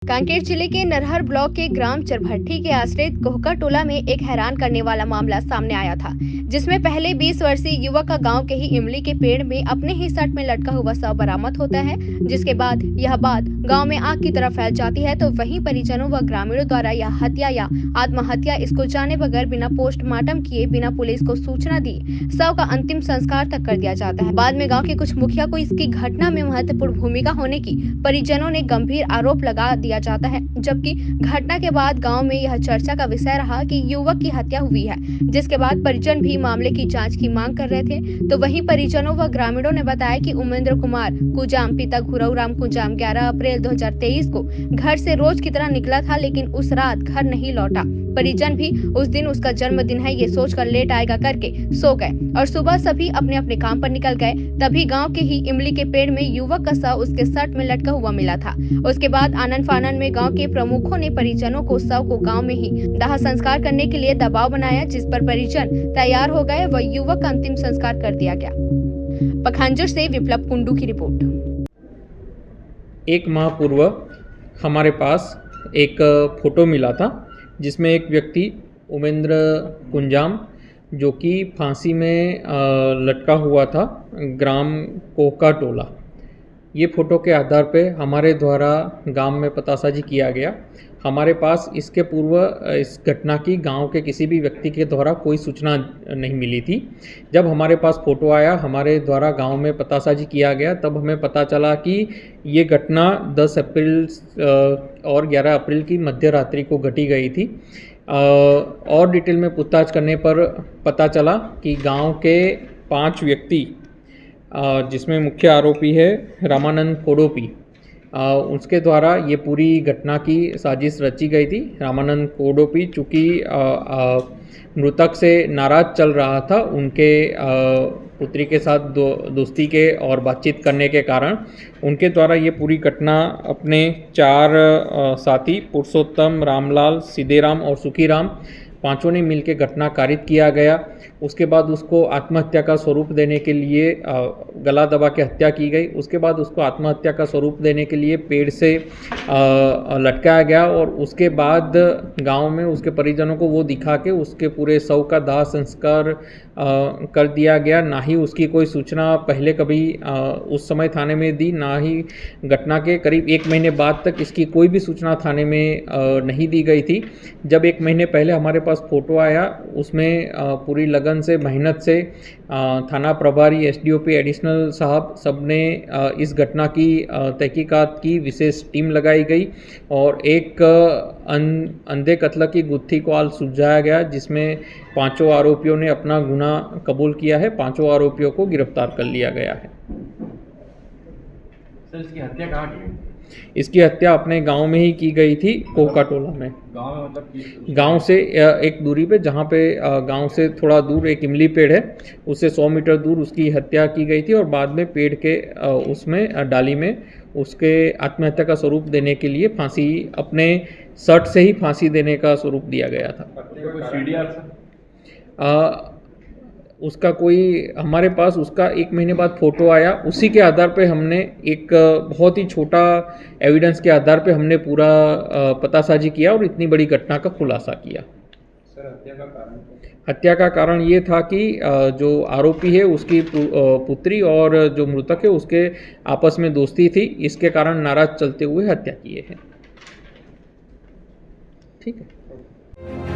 कांकेर जिले के नरहर ब्लॉक के ग्राम चरभट्टी के आश्रित कोहका टोला में एक हैरान करने वाला मामला सामने आया था, जिसमें पहले 20 वर्षीय युवक का गांव के ही इमली के पेड़ में अपने ही सट में लटका हुआ शव बरामद होता है, जिसके बाद यह बात गांव में आग की तरह फैल जाती है। तो वहीं परिजनों व ग्रामीणों द्वारा यह हत्या या आत्महत्या इसको जाने बगैर बिना पोस्टमार्टम किए बिना पुलिस को सूचना दी शव का अंतिम संस्कार तक कर दिया जाता है। बाद में गाँव के कुछ मुखिया को इसकी घटना में महत्वपूर्ण भूमिका होने की परिजनों ने गंभीर आरोप लगा दिया जाता है, जबकि घटना के बाद गांव में यह चर्चा का विषय रहा कि युवक की हत्या हुई है, जिसके बाद परिजन भी मामले की जांच की मांग कर रहे थे। तो वहीं परिजनों व ग्रामीणों ने बताया कि उमेंद्र कुमार कुजाम पिता घुरऊराम कुजाम 11 अप्रैल 2023 को घर से रोज की तरह निकला था, लेकिन उस रात घर नहीं लौटा। परिजन भी उस दिन उसका जन्मदिन है ये सोचकर लेट आएगा करके सो गए और सुबह सभी अपने अपने काम पर निकल गए। तभी गांव के ही इमली के पेड़ में युवक का शव उसके सट में लटका हुआ मिला था। उसके बाद आनन फानन में गांव के प्रमुखों ने परिजनों को शव को गांव में ही दाह संस्कार करने के लिए दबाव बनाया, जिस पर परिजन तैयार हो गए व युवक का अंतिम संस्कार कर दिया गया। पखांजूर से विप्लव कुंडू की रिपोर्ट। एक माह पूर्व हमारे पास एक फोटो मिला था, जिसमें एक व्यक्ति उमेंद्र कुंजाम जो कि फांसी में लटका हुआ था, ग्राम कोहका टोला। ये फ़ोटो के आधार पे हमारे द्वारा गांव में पतासाजी किया गया। हमारे पास इसके पूर्व इस घटना की गांव के किसी भी व्यक्ति के द्वारा कोई सूचना नहीं मिली थी। जब हमारे पास फ़ोटो आया, हमारे द्वारा गांव में पतासाजी किया गया, तब हमें पता चला कि ये घटना 10 अप्रैल और 11 अप्रैल की मध्य रात्रि को घटी गई थी। और डिटेल में पूछताछ करने पर पता चला कि गांव के 5 व्यक्ति, जिसमें मुख्य आरोपी है रामानंद कोडोपी, उसके द्वारा ये पूरी घटना की साजिश रची गई थी। रामानंद कोडोपी चूँकि मृतक से नाराज चल रहा था, उनके पुत्री के साथ दोस्ती के और बातचीत करने के कारण उनके द्वारा ये पूरी घटना अपने 4 साथी पुरुषोत्तम, रामलाल, सीधेराम और सुखीराम, पांचों ने मिलकर घटना कारित किया गया। उसके बाद उसको आत्महत्या का स्वरूप देने के लिए गला दबा के हत्या की गई। उसके बाद उसको आत्महत्या का स्वरूप देने के लिए पेड़ से लटकाया गया और उसके बाद गांव में उसके परिजनों को वो दिखा के उसके पूरे शव का दाह संस्कार कर दिया गया। ना ही उसकी कोई सूचना पहले कभी उस समय थाने में दी, ना ही घटना के करीब 1 महीने बाद तक इसकी कोई भी सूचना थाने में नहीं दी गई थी। जब 1 महीने पहले हमारे पास फ़ोटो आया, उसमें पूरी लगन से, मेहनत से थाना प्रभारी, एसडीओपी, एडिशनल साहब सबने इस घटना की तहकीकात की विशेष टीम लगाई गई और एक अंधे कत्ल की गुत्थी को आज सुलझाया गया, जिसमें 5 आरोपियों ने अपना गुनाह कबूल किया है। 5 आरोपियों को गिरफ्तार कर लिया गया है। सर, इसकी हत्या कहाँ की? इसकी हत्या अपने गांव में ही की गई थी, कोहका टोला में। गांव में मतलब गांव से एक दूरी पे, जहाँ पे गांव से थोड़ा दूर एक इमली पेड़ है, उससे 100 मीटर दूर उसकी हत्या की गई थी और बाद में पेड़ के उसमें डाली में उसके आत्महत्या का स्वरूप देने के लिए फांसी, अपने सट से ही फांसी देने का स्वरूप दिया गया था। उसका कोई, हमारे पास उसका 1 महीने बाद फ़ोटो आया, उसी के आधार पे हमने एक बहुत ही छोटा एविडेंस के आधार पे हमने पूरा पतासाजी किया और इतनी बड़ी घटना का खुलासा किया। सर, हत्या का कारण? हत्या का कारण ये था कि जो आरोपी है उसकी पुत्री और जो मृतक है उसके आपस में दोस्ती थी, इसके कारण नाराज चलते हुए हत्या किए हैं। ठीक है।